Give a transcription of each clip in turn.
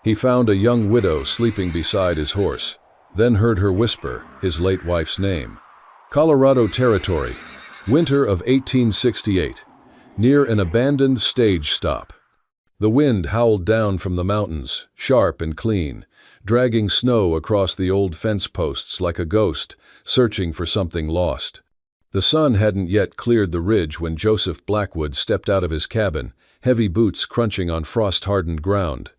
He found a young widow sleeping beside his horse, then heard her whisper his late wife's name. Colorado Territory, winter of 1868, near an abandoned stage stop. The wind howled down from the mountains, sharp and clean, dragging snow across the old fence posts like a ghost, searching for something lost. The sun hadn't yet cleared the ridge when Joseph Blackwood stepped out of his cabin, heavy boots crunching on frost-hardened ground.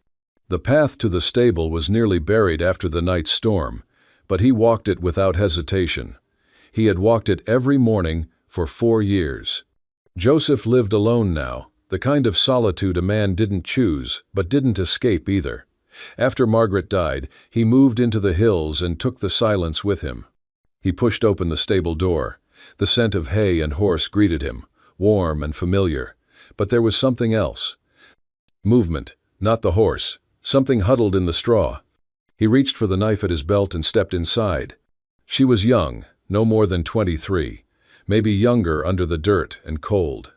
The path to the stable was nearly buried after the night's storm, but he walked it without hesitation. He had walked it every morning for 4 years. Joseph lived alone now, the kind of solitude a man didn't choose, but didn't escape either. After Margaret died, he moved into the hills and took the silence with him. He pushed open the stable door. The scent of hay and horse greeted him, warm and familiar. But there was something else. Movement, not the horse. Something huddled in the straw. He reached for the knife at his belt and stepped inside. She was young, no more than 23, maybe younger under the dirt and cold.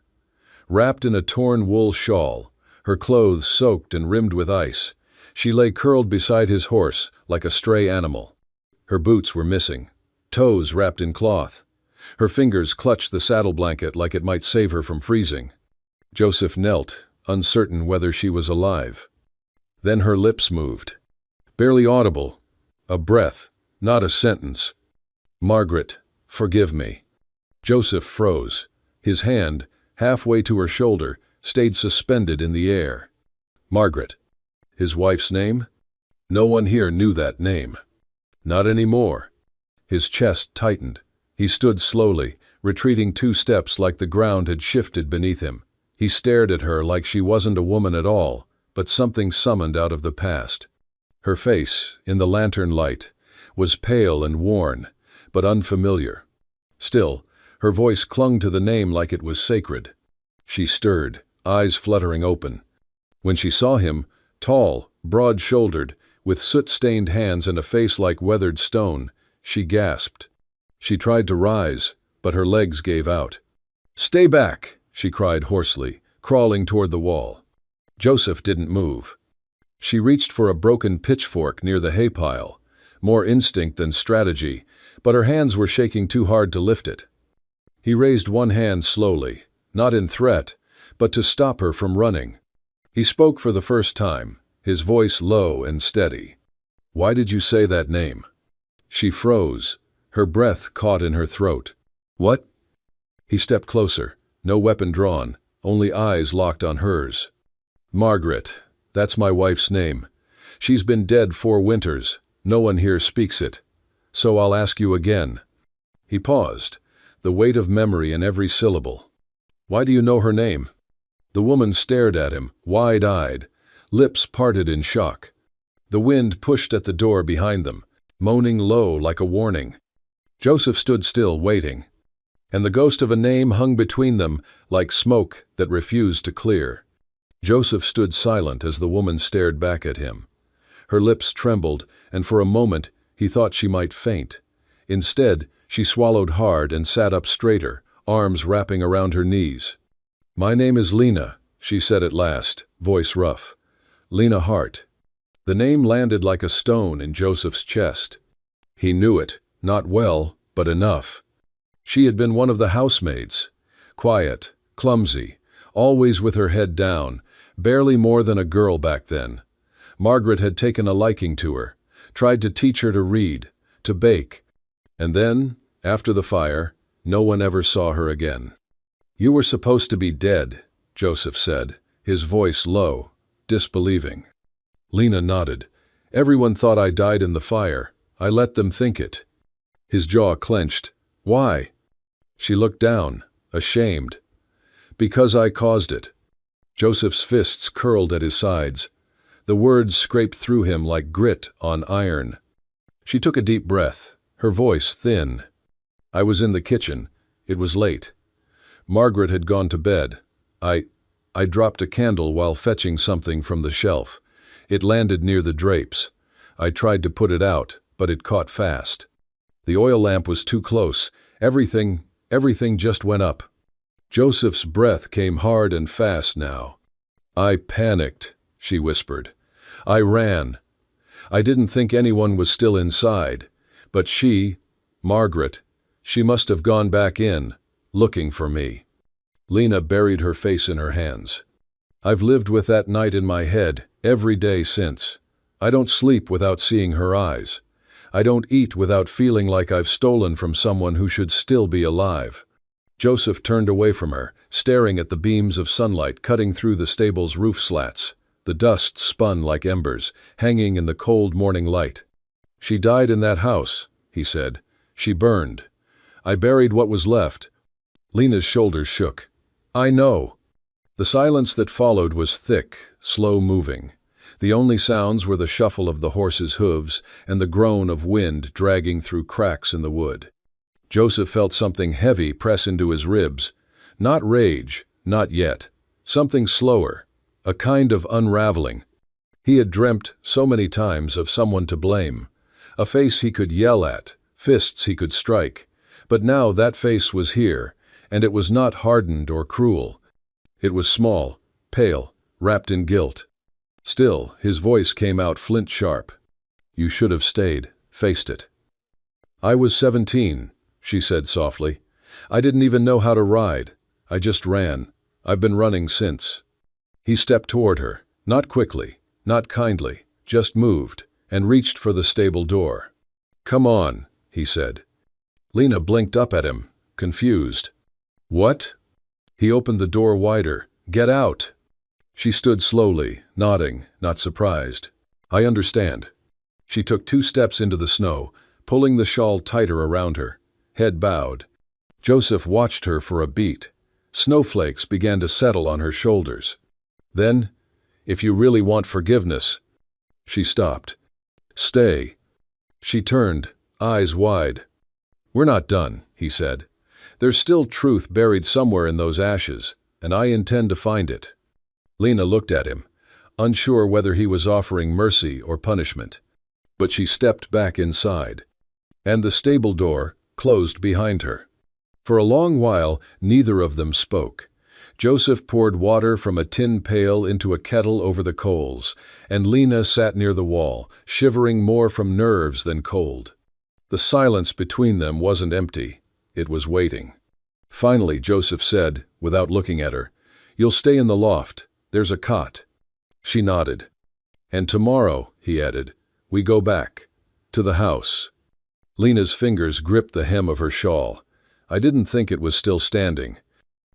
Wrapped in a torn wool shawl, her clothes soaked and rimmed with ice, she lay curled beside his horse like a stray animal. Her boots were missing, toes wrapped in cloth. Her fingers clutched the saddle blanket like it might save her from freezing. Joseph knelt, uncertain whether she was alive. Then her lips moved. Barely audible. A breath, not a sentence. "Margaret, forgive me." Joseph froze. His hand, halfway to her shoulder, stayed suspended in the air. Margaret. His wife's name? No one here knew that name. Not anymore. His chest tightened. He stood slowly, retreating 2 steps like the ground had shifted beneath him. He stared at her like she wasn't a woman at all, but something summoned out of the past. Her face, in the lantern light, was pale and worn, but unfamiliar. Still, her voice clung to the name like it was sacred. She stirred, eyes fluttering open. When she saw him, tall, broad-shouldered, with soot-stained hands and a face like weathered stone, she gasped. She tried to rise, but her legs gave out. "Stay back!" she cried hoarsely, crawling toward the wall. Joseph didn't move. She reached for a broken pitchfork near the hay pile, more instinct than strategy, but her hands were shaking too hard to lift it. He raised one hand slowly, not in threat, but to stop her from running. He spoke for the first time, his voice low and steady. "Why did you say that name?" She froze, her breath caught in her throat. "What?" He stepped closer, no weapon drawn, only eyes locked on hers. "Margaret, that's my wife's name. She's been dead 4 winters. No one here speaks it. So I'll ask you again." He paused, the weight of memory in every syllable. "Why do you know her name?" The woman stared at him, wide-eyed, lips parted in shock. The wind pushed at the door behind them, moaning low like a warning. Joseph stood still, waiting. And the ghost of a name hung between them like smoke that refused to clear. Joseph stood silent as the woman stared back at him. Her lips trembled, and for a moment he thought she might faint. Instead, she swallowed hard and sat up straighter, arms wrapping around her knees. "My name is Lena," she said at last, voice rough. "Lena Hart." The name landed like a stone in Joseph's chest. He knew it, not well, but enough. She had been one of the housemaids, quiet, clumsy, always with her head down, barely more than a girl back then. Margaret had taken a liking to her, tried to teach her to read, to bake. And then, after the fire, no one ever saw her again. "You were supposed to be dead," Joseph said, his voice low, disbelieving. Lena nodded. "Everyone thought I died in the fire. I let them think it." His jaw clenched. "Why?" She looked down, ashamed. "Because I caused it." Joseph's fists curled at his sides. The words scraped through him like grit on iron. She took a deep breath, her voice thin. "I was in the kitchen. It was late. Margaret had gone to bed. I dropped a candle while fetching something from the shelf. It landed near the drapes. I tried to put it out, but it caught fast. The oil lamp was too close. Everything just went up." Joseph's breath came hard and fast now. "I panicked," she whispered. I ran. I didn't think anyone was still inside, but Margaret, she must have gone back in, looking for me. Lena buried her face in her hands. I've lived with that night in my head every day since. I don't sleep without seeing her eyes. I don't eat without feeling like I've stolen from someone who should still be alive. Joseph turned away from her, staring at the beams of sunlight cutting through the stable's roof slats. The dust spun like embers, hanging in the cold morning light. She died in that house, he said. She burned. I buried what was left. Lena's shoulders shook. I know. The silence that followed was thick, slow-moving. The only sounds were the shuffle of the horse's hooves and the groan of wind dragging through cracks in the wood. Joseph felt something heavy press into his ribs. Not rage, not yet. Something slower, a kind of unraveling. He had dreamt so many times of someone to blame, a face he could yell at, fists he could strike. But now that face was here, and it was not hardened or cruel. It was small, pale, wrapped in guilt. Still, his voice came out flint-sharp. You should have stayed, faced it. I was 17, she said softly. I didn't even know how to ride. I just ran. I've been running since. He stepped toward her, not quickly, not kindly, just moved, and reached for the stable door. Come on, he said. Lena blinked up at him, confused. What? He opened the door wider. Get out. She stood slowly, nodding, not surprised. I understand. She took 2 steps into the snow, pulling the shawl tighter around her, head bowed. Joseph watched her for a beat. Snowflakes began to settle on her shoulders. Then, if you really want forgiveness... She stopped. Stay. She turned, eyes wide. We're not done, he said. There's still truth buried somewhere in those ashes, and I intend to find it. Lena looked at him, unsure whether he was offering mercy or punishment. But she stepped back inside, and the stable door closed behind her. For a long while, neither of them spoke. Joseph poured water from a tin pail into a kettle over the coals, and Lena sat near the wall, shivering more from nerves than cold. The silence between them wasn't empty. It was waiting. Finally, Joseph said, without looking at her, You'll stay in the loft. There's a cot. She nodded. And tomorrow, he added, we go back. To the house. Lena's fingers gripped the hem of her shawl. I didn't think it was still standing.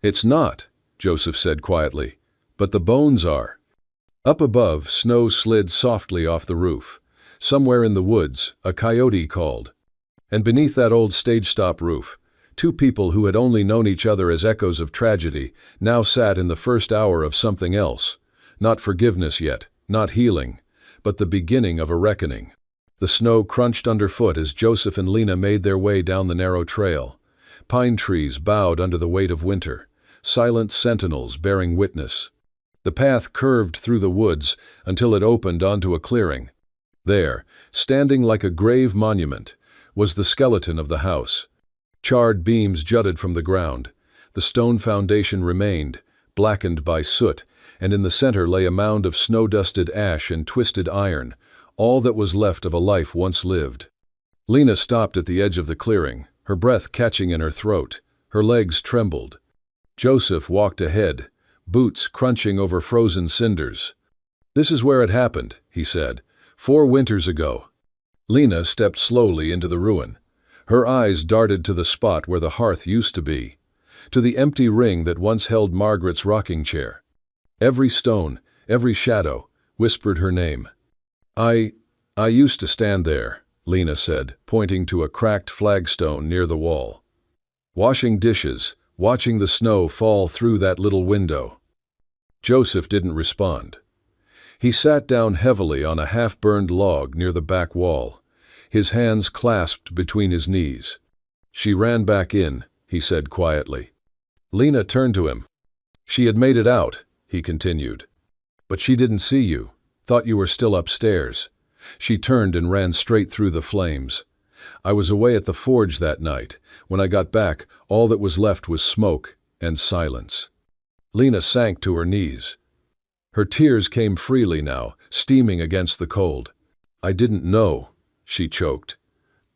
It's not, Joseph said quietly, but the bones are. Up above, snow slid softly off the roof. Somewhere in the woods, a coyote called. And beneath that old stage-stop roof, 2 people who had only known each other as echoes of tragedy now sat in the first hour of something else. Not forgiveness yet, not healing, but the beginning of a reckoning. The snow crunched underfoot as Joseph and Lena made their way down the narrow trail. Pine trees bowed under the weight of winter, silent sentinels bearing witness. The path curved through the woods until it opened onto a clearing. There, standing like a grave monument, was the skeleton of the house. Charred beams jutted from the ground. The stone foundation remained, blackened by soot, and in the center lay a mound of snow-dusted ash and twisted iron, all that was left of a life once lived. Lena stopped at the edge of the clearing, her breath catching in her throat. Her legs trembled. Joseph walked ahead, boots crunching over frozen cinders. This is where it happened, he said, 4 winters ago. Lena stepped slowly into the ruin. Her eyes darted to the spot where the hearth used to be, to the empty ring that once held Margaret's rocking chair. Every stone, every shadow, whispered her name. I used to stand there, Lena said, pointing to a cracked flagstone near the wall. Washing dishes, watching the snow fall through that little window. Joseph didn't respond. He sat down heavily on a half-burned log near the back wall, his hands clasped between his knees. She ran back in, he said quietly. Lena turned to him. She had made it out, he continued. But she didn't see you, thought you were still upstairs. She turned and ran straight through the flames. I was away at the forge that night. When I got back, all that was left was smoke and silence. Lena sank to her knees. Her tears came freely now, steaming against the cold. "I didn't know," she choked.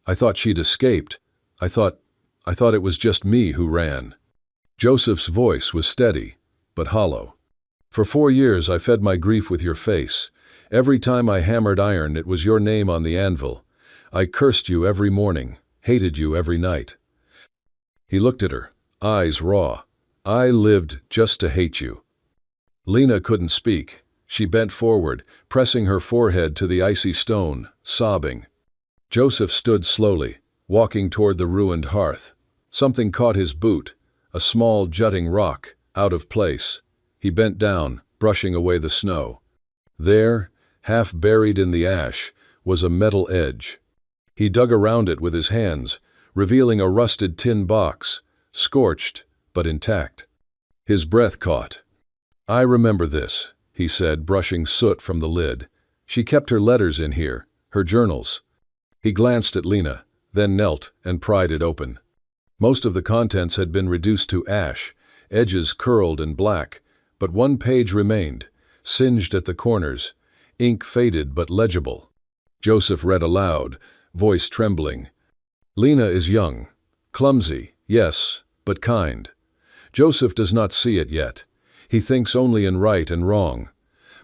"I thought she'd escaped. I thought it was just me who ran." Joseph's voice was steady, but hollow. "For 4 years I fed my grief with your face. Every time I hammered iron, it was your name on the anvil. I cursed you every morning, hated you every night." He looked at her, eyes raw. "I lived just to hate you." Lena couldn't speak. She bent forward, pressing her forehead to the icy stone, sobbing. Joseph stood slowly, walking toward the ruined hearth. Something caught his boot, a small jutting rock, out of place. He bent down, brushing away the snow. There, half buried in the ash, was a metal edge. He dug around it with his hands, revealing a rusted tin box, scorched but intact. His breath caught. "I remember this," he said, brushing soot from the lid. "She kept her letters in here, her journals." He glanced at Lena, then knelt and pried it open. Most of the contents had been reduced to ash, edges curled and black, but one page remained, singed at the corners, ink faded but legible. Joseph read aloud, voice trembling. "Lena is young, clumsy, yes, but kind. Joseph does not see it yet. He thinks only in right and wrong.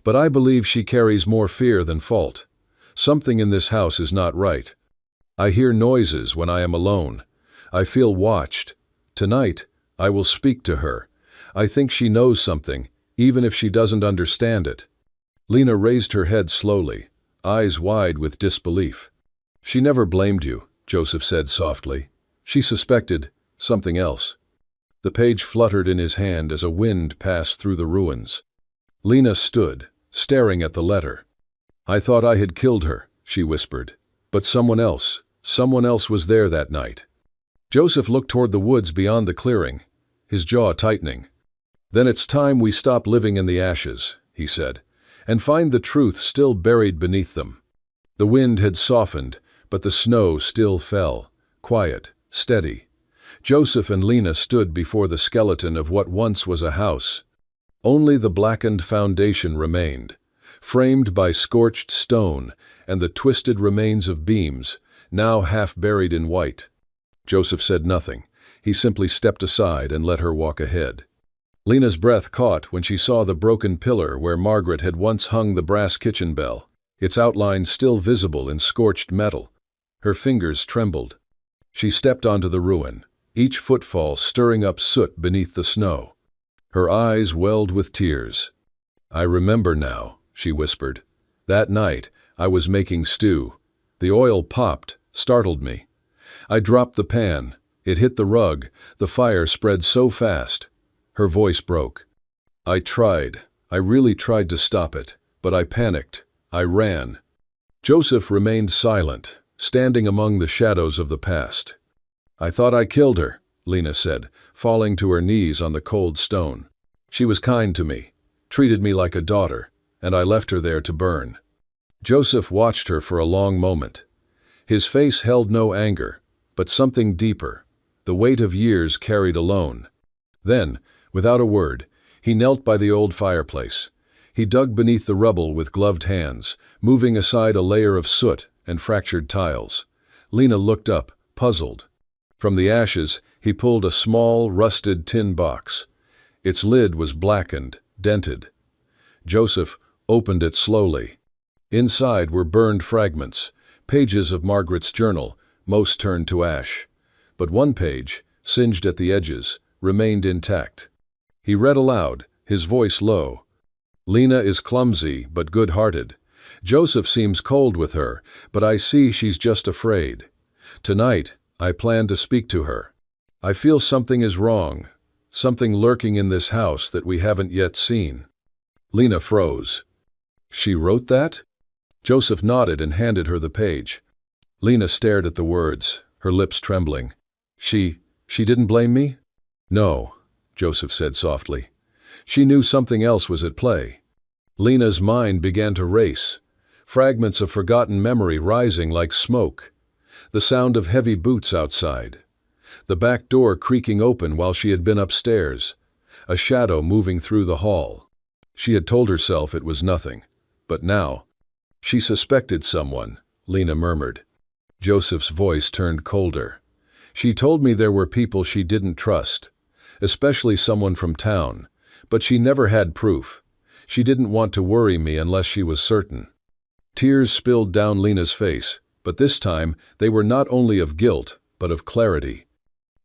But I believe she carries more fear than fault. Something in this house is not right. I hear noises when I am alone. I feel watched. Tonight, I will speak to her. I think she knows something, even if she doesn't understand it." Lena raised her head slowly, eyes wide with disbelief. "She never blamed you," Joseph said softly. "She suspected something else." The page fluttered in his hand as a wind passed through the ruins. Lena stood, staring at the letter. "I thought I had killed her," she whispered. "But someone else was there that night." Joseph looked toward the woods beyond the clearing, his jaw tightening. "Then it's time we stop living in the ashes," he said, "and find the truth still buried beneath them." The wind had softened, but the snow still fell, quiet, steady. Joseph and Lena stood before the skeleton of what once was a house. Only the blackened foundation remained, framed by scorched stone and the twisted remains of beams, now half buried in white. Joseph said nothing. He simply stepped aside and let her walk ahead. Lena's breath caught when she saw the broken pillar where Margaret had once hung the brass kitchen bell, its outline still visible in scorched metal. Her fingers trembled. She stepped onto the ruin, each footfall stirring up soot beneath the snow. Her eyes welled with tears. "I remember now," she whispered. "That night, I was making stew. The oil popped, startled me. I dropped the pan. It hit the rug. The fire spread so fast." Her voice broke. I really tried to stop it, but I panicked. I ran." Joseph remained silent, standing among the shadows of the past. "I thought I killed her," Lena said, falling to her knees on the cold stone. "She was kind to me, treated me like a daughter, and I left her there to burn." Joseph watched her for a long moment. His face held no anger, but something deeper, the weight of years carried alone. Then, without a word, he knelt by the old fireplace. He dug beneath the rubble with gloved hands, moving aside a layer of soot and fractured tiles. Lena looked up, puzzled. From the ashes, he pulled a small, rusted tin box. Its lid was blackened, dented. Joseph opened it slowly. Inside were burned fragments, pages of Margaret's journal, most turned to ash. But one page, singed at the edges, remained intact. He read aloud, his voice low. "Lena is clumsy but good-hearted. Joseph seems cold with her, but I see she's just afraid. Tonight, I plan to speak to her. I feel something is wrong, something lurking in this house that we haven't yet seen." Lena froze. "She wrote that?" Joseph nodded and handed her the page. Lena stared at the words, her lips trembling. She didn't blame me?" "No," Joseph said softly. "She knew something else was at play." Lena's mind began to race, fragments of forgotten memory rising like smoke. The sound of heavy boots outside. The back door creaking open while she had been upstairs. A shadow moving through the hall. She had told herself it was nothing. But now, she suspected someone, Lena murmured. Joseph's voice turned colder. She told me there were people she didn't trust, especially someone from town, but she never had proof. She didn't want to worry me unless she was certain. Tears spilled down Lena's face, but this time they were not only of guilt, but of clarity.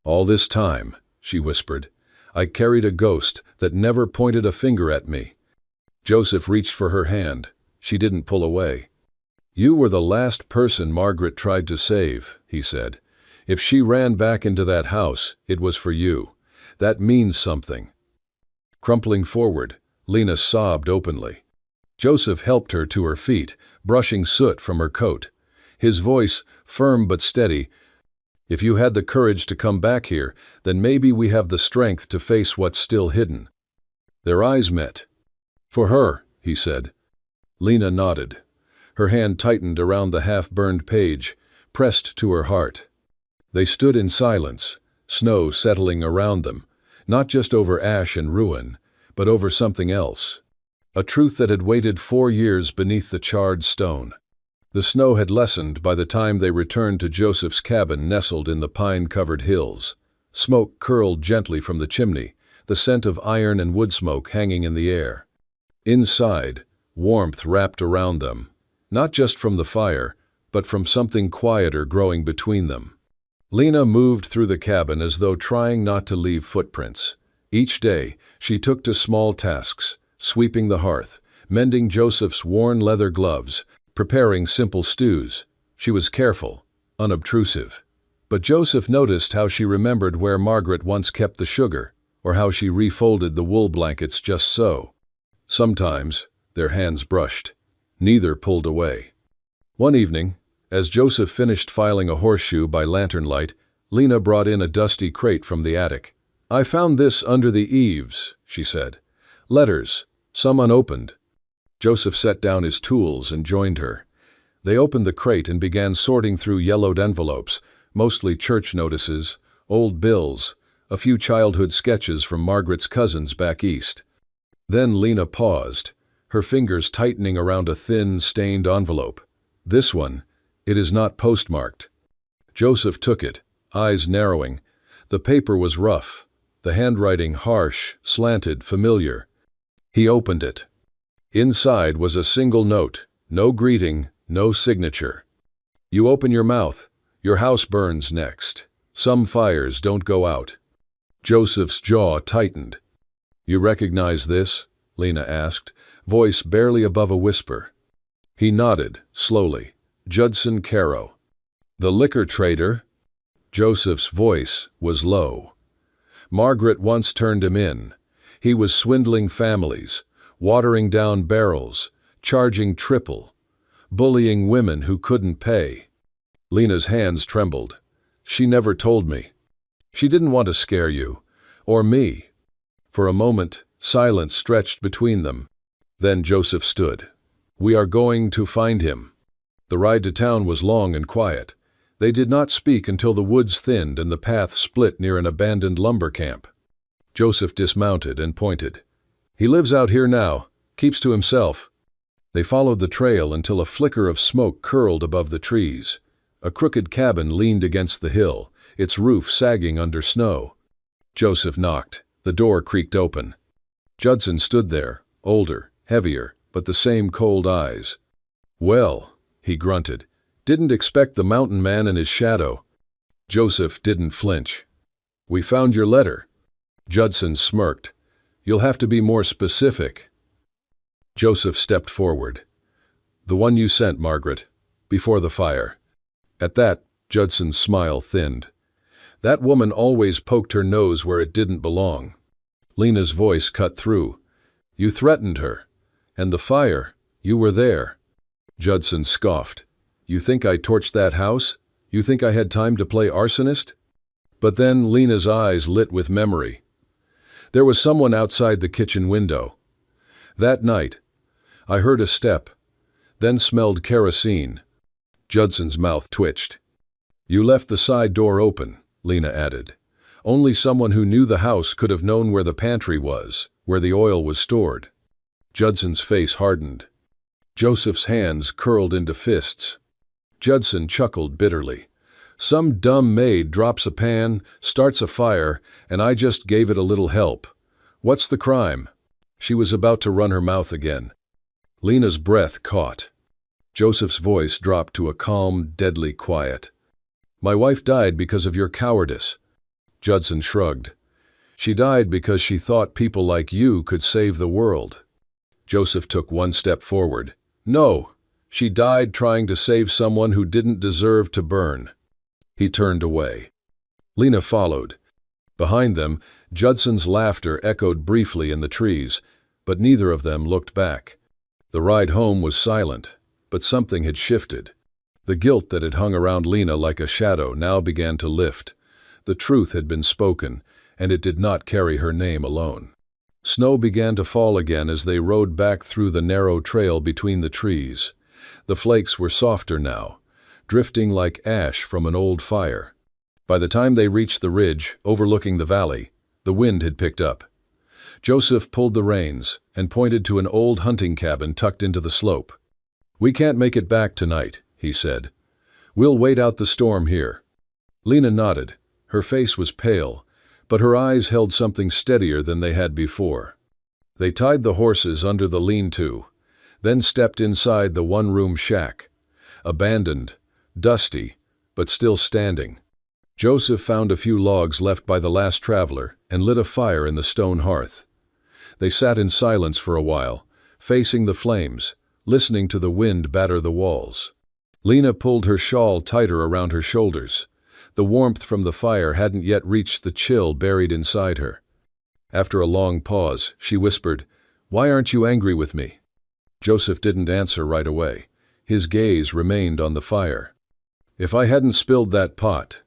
All this time, she whispered, I carried a ghost that never pointed a finger at me. Joseph reached for her hand. She didn't pull away. You were the last person Margaret tried to save, he said. If she ran back into that house, it was for you. That means something. Crumpling forward, Lena sobbed openly. Joseph helped her to her feet, brushing soot from her coat. His voice, firm but steady, if you had the courage to come back here, then maybe we have the strength to face what's still hidden. Their eyes met. For her, he said. Lena nodded. Her hand tightened around the half-burned page, pressed to her heart. They stood in silence, snow settling around them, not just over ash and ruin, but over something else. A truth that had waited 4 years beneath the charred stone. The snow had lessened by the time they returned to Joseph's cabin nestled in the pine-covered hills. Smoke curled gently from the chimney, the scent of iron and wood smoke hanging in the air. Inside, warmth wrapped around them, not just from the fire, but from something quieter growing between them. Lena moved through the cabin as though trying not to leave footprints. Each day, she took to small tasks, sweeping the hearth, mending Joseph's worn leather gloves, preparing simple stews. She was careful, unobtrusive. But Joseph noticed how she remembered where Margaret once kept the sugar, or how she refolded the wool blankets just so. Sometimes, their hands brushed. Neither pulled away. One evening, as Joseph finished filing a horseshoe by lantern light, Lena brought in a dusty crate from the attic. I found this under the eaves, she said. Letters, some unopened. Joseph set down his tools and joined her. They opened the crate and began sorting through yellowed envelopes, mostly church notices, old bills, a few childhood sketches from Margaret's cousins back east. Then Lena paused, her fingers tightening around a thin, stained envelope. This one, it is not postmarked. Joseph took it, eyes narrowing. The paper was rough, the handwriting harsh, slanted, familiar. He opened it. Inside was a single note, no greeting, no signature. You open your mouth, your house burns next. Some fires don't go out. Joseph's jaw tightened. You recognize this? Lena asked, voice barely above a whisper. He nodded, slowly. Judson Caro. The liquor trader? Joseph's voice was low. Margaret once turned him in. He was swindling families, watering down barrels, charging triple, bullying women who couldn't pay. Lena's hands trembled. She never told me. She didn't want to scare you, or me. For a moment, silence stretched between them. Then Joseph stood. We are going to find him. The ride to town was long and quiet. They did not speak until the woods thinned and the path split near an abandoned lumber camp. Joseph dismounted and pointed. He lives out here now, keeps to himself. They followed the trail until a flicker of smoke curled above the trees. A crooked cabin leaned against the hill, its roof sagging under snow. Joseph knocked. The door creaked open. Judson stood there, older, heavier, but the same cold eyes. Well, he grunted. Didn't expect the mountain man and his shadow. Joseph didn't flinch. We found your letter. Judson smirked. You'll have to be more specific. Joseph stepped forward. The one you sent, Margaret, before the fire. At that, Judson's smile thinned. That woman always poked her nose where it didn't belong. Lena's voice cut through. You threatened her. And the fire, you were there. Judson scoffed. You think I torched that house? You think I had time to play arsonist? But then Lena's eyes lit with memory. There was someone outside the kitchen window. That night, I heard a step, then smelled kerosene. Judson's mouth twitched. You left the side door open, Lena added. Only someone who knew the house could have known where the pantry was, where the oil was stored. Judson's face hardened. Joseph's hands curled into fists. Judson chuckled bitterly. Some dumb maid drops a pan, starts a fire, and I just gave it a little help. What's the crime? She was about to run her mouth again. Lena's breath caught. Joseph's voice dropped to a calm, deadly quiet. My wife died because of your cowardice. Judson shrugged. She died because she thought people like you could save the world. Joseph took one step forward. No, she died trying to save someone who didn't deserve to burn. He turned away. Lena followed. Behind them, Judson's laughter echoed briefly in the trees, but neither of them looked back. The ride home was silent, but something had shifted. The guilt that had hung around Lena like a shadow now began to lift. The truth had been spoken, and it did not carry her name alone. Snow began to fall again as they rode back through the narrow trail between the trees. The flakes were softer now, drifting like ash from an old fire. By the time they reached the ridge overlooking the valley, the wind had picked up. Joseph pulled the reins and pointed to an old hunting cabin tucked into the slope. We can't make it back tonight, he said. We'll wait out the storm here. Lena nodded. Her face was pale, but her eyes held something steadier than they had before. They tied the horses under the lean-to, then stepped inside the one-room shack. Abandoned, dusty, but still standing. Joseph found a few logs left by the last traveler and lit a fire in the stone hearth. They sat in silence for a while, facing the flames, listening to the wind batter the walls. Lena pulled her shawl tighter around her shoulders. The warmth from the fire hadn't yet reached the chill buried inside her. After a long pause, she whispered, "Why aren't you angry with me?" Joseph didn't answer right away. His gaze remained on the fire. If I hadn't spilled that pot,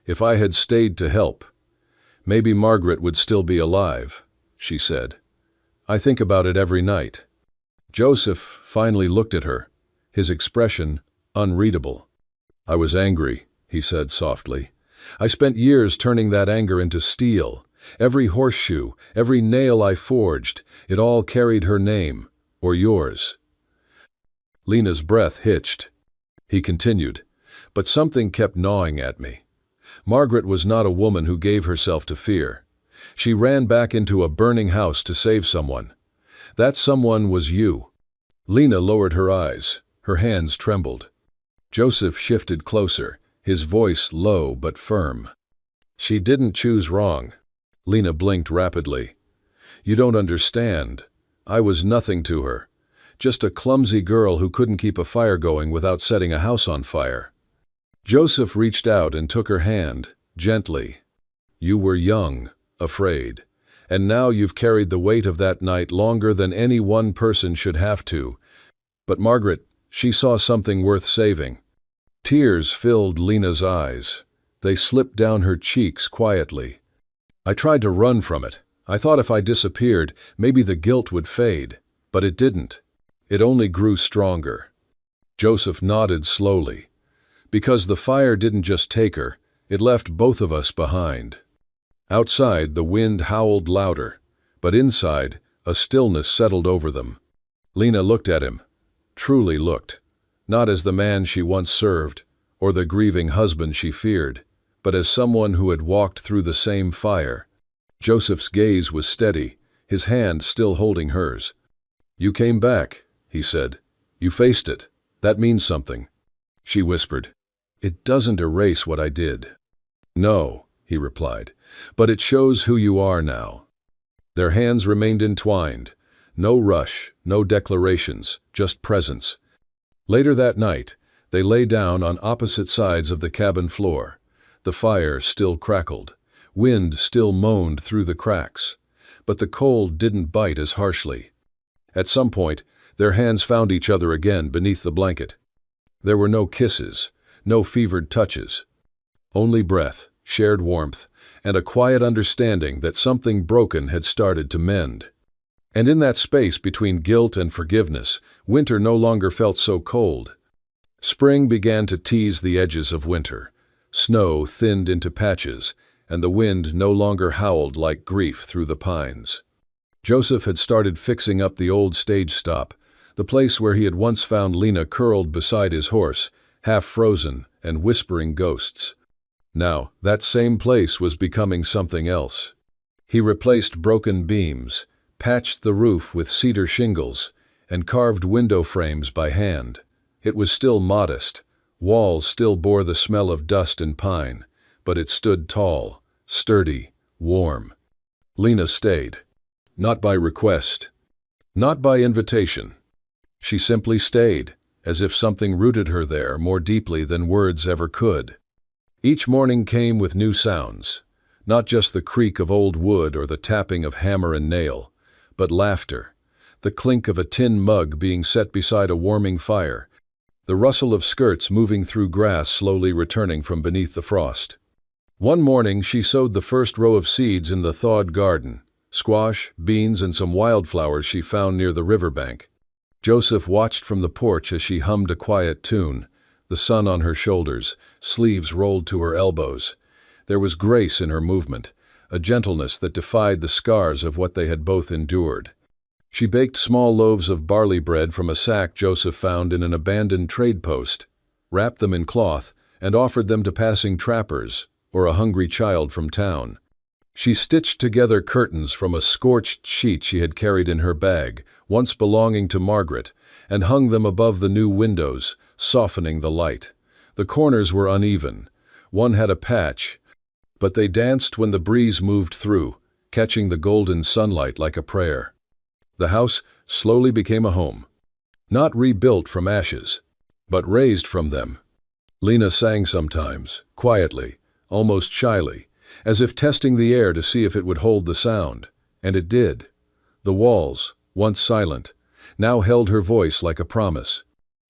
if I had stayed to help, maybe Margaret would still be alive, she said. I think about it every night. Joseph finally looked at her, his expression unreadable. I was angry, he said softly. I spent years turning that anger into steel. Every horseshoe, every nail I forged, it all carried her name, or yours. Lena's breath hitched. He continued, but something kept gnawing at me. Margaret was not a woman who gave herself to fear. She ran back into a burning house to save someone. That someone was you. Lena lowered her eyes. Her hands trembled. Joseph shifted closer, his voice low but firm. She didn't choose wrong. Lena blinked rapidly. You don't understand. I was nothing to her. Just a clumsy girl who couldn't keep a fire going without setting a house on fire. Joseph reached out and took her hand, gently. You were young, afraid, and now you've carried the weight of that night longer than any one person should have to. But Margaret, she saw something worth saving. Tears filled Lena's eyes. They slipped down her cheeks quietly. I tried to run from it. I thought if I disappeared, maybe the guilt would fade. But it didn't. It only grew stronger. Joseph nodded slowly. Because the fire didn't just take her, it left both of us behind. Outside, the wind howled louder, but inside, a stillness settled over them. Lena looked at him, truly looked, not as the man she once served, or the grieving husband she feared, but as someone who had walked through the same fire. Joseph's gaze was steady, his hand still holding hers. You came back, he said. You faced it. That means something. She whispered. It doesn't erase what I did. No, he replied, but it shows who you are now. Their hands remained entwined. No rush, no declarations, just presence. Later that night, they lay down on opposite sides of the cabin floor. The fire still crackled. Wind still moaned through the cracks. But the cold didn't bite as harshly. At some point, their hands found each other again beneath the blanket. There were no kisses, no fevered touches. Only breath, shared warmth, and a quiet understanding that something broken had started to mend. And in that space between guilt and forgiveness, winter no longer felt so cold. Spring began to tease the edges of winter. Snow thinned into patches, and the wind no longer howled like grief through the pines. Joseph had started fixing up the old stage stop, the place where he had once found Lena curled beside his horse, half frozen and whispering ghosts. Now, that same place was becoming something else. He replaced broken beams, patched the roof with cedar shingles, and carved window frames by hand. It was still modest. Walls still bore the smell of dust and pine, but it stood tall, sturdy, warm. Lena stayed. Not by request. Not by invitation. She simply stayed, as if something rooted her there more deeply than words ever could. Each morning came with new sounds, not just the creak of old wood or the tapping of hammer and nail, but laughter, the clink of a tin mug being set beside a warming fire, the rustle of skirts moving through grass slowly returning from beneath the frost. One morning she sowed the first row of seeds in the thawed garden, squash, beans, and some wildflowers she found near the riverbank. Joseph watched from the porch as she hummed a quiet tune, the sun on her shoulders, sleeves rolled to her elbows. There was grace in her movement, a gentleness that defied the scars of what they had both endured. She baked small loaves of barley bread from a sack Joseph found in an abandoned trade post, wrapped them in cloth, and offered them to passing trappers or a hungry child from town. She stitched together curtains from a scorched sheet she had carried in her bag, once belonging to Margaret, and hung them above the new windows, softening the light. The corners were uneven. One had a patch, but they danced when the breeze moved through, catching the golden sunlight like a prayer. The house slowly became a home. Not rebuilt from ashes, but raised from them. Lena sang sometimes, quietly, almost shyly, as if testing the air to see if it would hold the sound, and it did. The walls, once silent, now held her voice like a promise.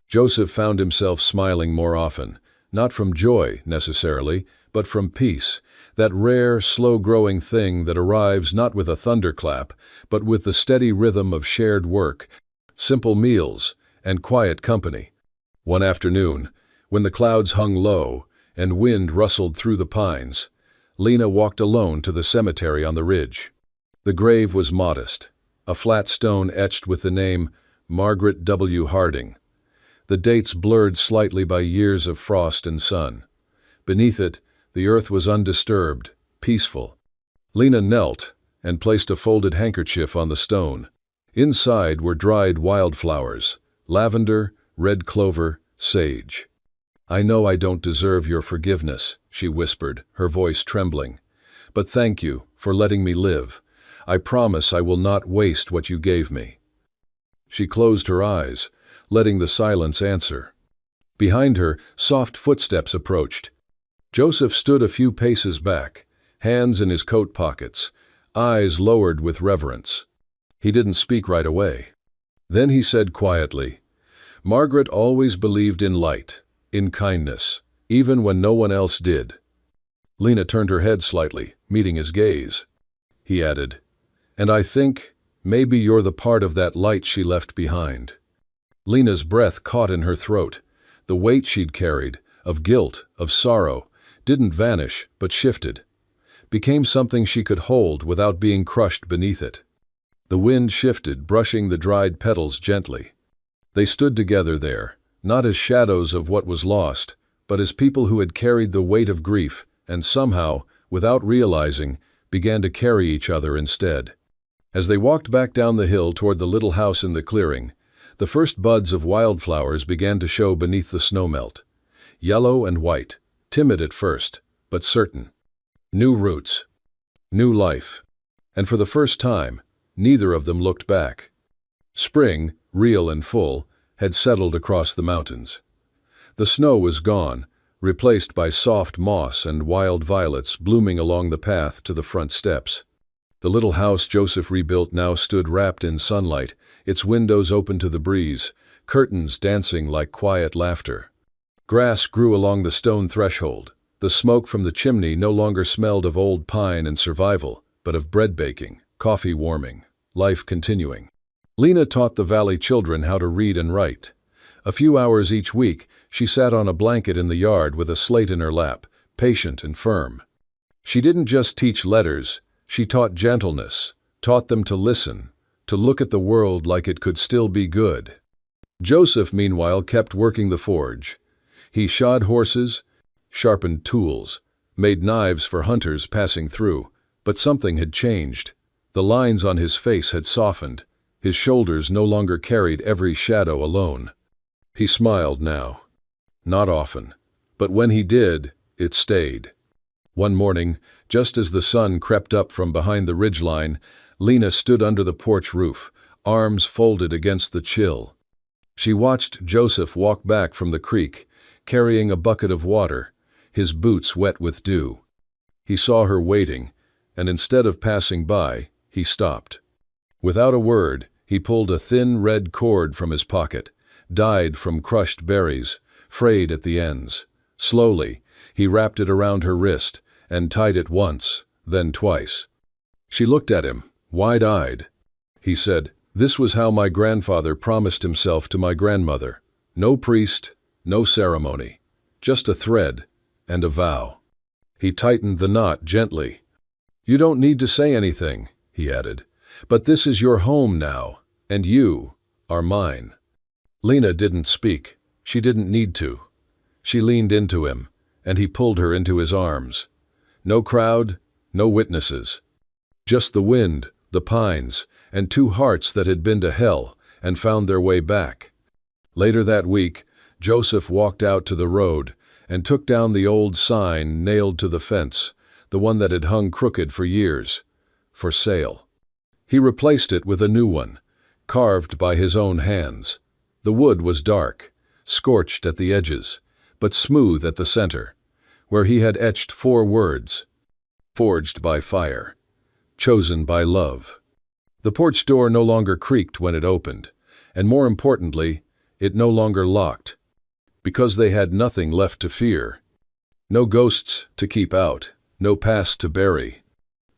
Joseph found himself smiling more often, not from joy, necessarily, but from peace, that rare, slow-growing thing that arrives not with a thunderclap, but with the steady rhythm of shared work, simple meals, and quiet company. One afternoon, when the clouds hung low and wind rustled through the pines, Lena walked alone to the cemetery on the ridge. The grave was modest, a flat stone etched with the name Margaret W. Harding. The dates blurred slightly by years of frost and sun. Beneath it, the earth was undisturbed, peaceful. Lena knelt and placed a folded handkerchief on the stone. Inside were dried wildflowers, lavender, red clover, sage. "I know I don't deserve your forgiveness," she whispered, her voice trembling. "But thank you for letting me live. I promise I will not waste what you gave me." She closed her eyes, letting the silence answer. Behind her, soft footsteps approached. Joseph stood a few paces back, hands in his coat pockets, eyes lowered with reverence. He didn't speak right away. Then he said quietly, "Margaret always believed in light, in kindness, even when no one else did." Lena turned her head slightly, meeting his gaze. He added, "And I think maybe you're the part of that light she left behind." Lena's breath caught in her throat. The weight she'd carried, of guilt, of sorrow, didn't vanish, but shifted. Became something she could hold without being crushed beneath it. The wind shifted, brushing the dried petals gently. They stood together there, not as shadows of what was lost, but as people who had carried the weight of grief and somehow, without realizing, began to carry each other instead. As they walked back down the hill toward the little house in the clearing, the first buds of wildflowers began to show beneath the snowmelt. Yellow and white, timid at first, but certain. New roots. New life. And for the first time, neither of them looked back. Spring, real and full, had settled across the mountains. The snow was gone, replaced by soft moss and wild violets blooming along the path to the front steps. The little house Joseph rebuilt now stood wrapped in sunlight, its windows open to the breeze, curtains dancing like quiet laughter. Grass grew along the stone threshold. The smoke from the chimney no longer smelled of old pine and survival, but of bread baking, coffee warming, life continuing. Lena taught the valley children how to read and write. A few hours each week, she sat on a blanket in the yard with a slate in her lap, patient and firm. She didn't just teach letters, she taught gentleness, taught them to listen, to look at the world like it could still be good. Joseph, meanwhile, kept working the forge. He shod horses, sharpened tools, made knives for hunters passing through, but something had changed. The lines on his face had softened. His shoulders no longer carried every shadow alone. He smiled now. Not often, but when he did, it stayed. One morning, just as the sun crept up from behind the ridgeline, Lena stood under the porch roof, arms folded against the chill. She watched Joseph walk back from the creek, carrying a bucket of water, his boots wet with dew. He saw her waiting, and instead of passing by, he stopped. Without a word, he pulled a thin red cord from his pocket, dyed from crushed berries, frayed at the ends. Slowly, he wrapped it around her wrist and tied it once, then twice. She looked at him, wide-eyed. He said, "This was how my grandfather promised himself to my grandmother. No priest, no ceremony, just a thread and a vow." He tightened the knot gently. "You don't need to say anything," he added, "but this is your home now, and you are mine." Lena didn't speak. She didn't need to. She leaned into him, and he pulled her into his arms. No crowd, no witnesses. Just the wind, the pines, and two hearts that had been to hell and found their way back. Later that week, Joseph walked out to the road and took down the old sign nailed to the fence, the one that had hung crooked for years. For sale. He replaced it with a new one, carved by his own hands. The wood was dark, scorched at the edges, but smooth at the center, where he had etched 4 words: forged by fire, chosen by love. The porch door no longer creaked when it opened, and more importantly, it no longer locked, because they had nothing left to fear. No ghosts to keep out, no past to bury.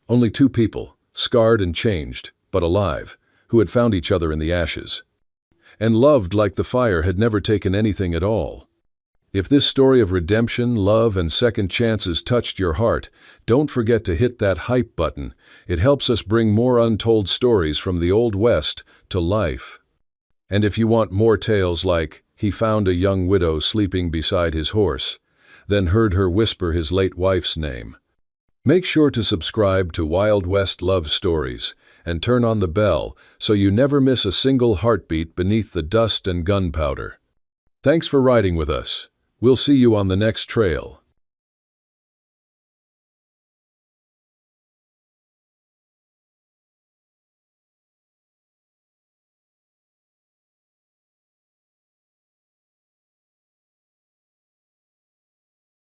Only 2 people, scarred and changed, but alive, who had found each other in the ashes. And loved like the fire had never taken anything at all. If this story of redemption, love, and second chances touched your heart, don't forget to hit that hype button. It helps us bring more untold stories from the Old West to life. And if you want more tales like, he found a young widow sleeping beside his horse, then heard her whisper his late wife's name. Make sure to subscribe to Wild West Love Stories and turn on the bell so you never miss a single heartbeat beneath the dust and gunpowder. Thanks for riding with us. We'll see you on the next trail.